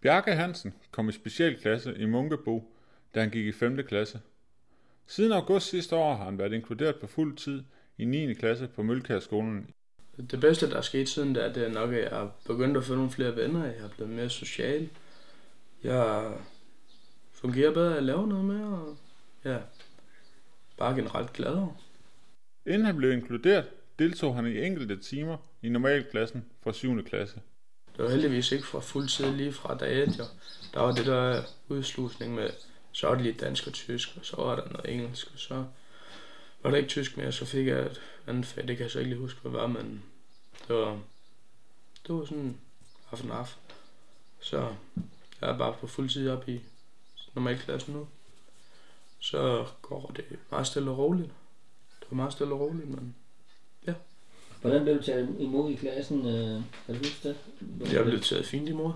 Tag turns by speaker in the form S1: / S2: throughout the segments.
S1: Bjarke Hansen kom i specialklasse i Munkebo, da han gik i 5. klasse. Siden august sidste år har han været inkluderet på fuld tid i 9. klasse på Mølkærskolen.
S2: Det bedste, der er sket siden, det er nok, at jeg har begyndt at få nogle flere venner. Jeg er blevet mere social. Jeg fungerer bedre, jeg laver noget mere, og ja, bare generelt gladere.
S1: Inden han blev inkluderet, deltog han i enkelte timer i normalklassen fra 7. klasse.
S2: Det var heldigvis ikke fra fuld tid lige fra dag 1. Der var det der udslusning med, så var det lige dansk og tysk, og så var der noget engelsk, og så var der ikke tysk mere, så fik jeg et andet fag. Det kan jeg så ikke lige huske, hvad var, men det var sådan af. Så jeg er bare på fuld tid op i normalklassen nu. Så går det meget stille og roligt. Det var meget stille og roligt, men ja.
S3: Hvordan blev du taget imod i klassen? Kan du huske det?
S2: Jeg blev taget fint imod.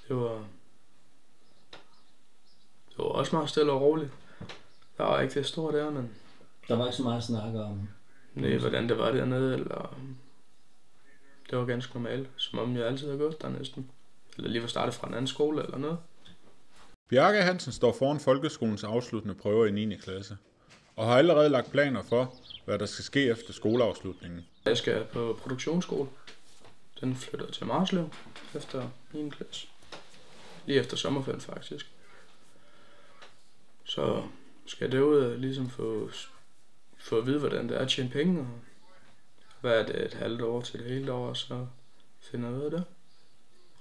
S2: Det var også meget stille og roligt. Der var ikke det store der, men
S3: der var ikke så meget snak om
S2: nej, hvordan det var dernede, eller det var ganske normalt, som om jeg altid har gået der næsten. Eller lige var startet fra en anden skole eller noget.
S1: Bjarke Hansen står foran folkeskolens afsluttende prøver i 9. klasse, og har allerede lagt planer for, hvad der skal ske efter skoleafslutningen.
S2: Jeg skal på produktionsskole. Den flytter til Marslev efter 9. klasse. Lige efter sommerferien faktisk. Så skal jeg derud ligesom få at vide, hvordan det er at tjene penge, og hvad er det et halvt år til det hele år, og så finder jeg ud af det.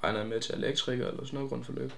S2: Regner jeg med til elektriker eller sådan noget grundforløb.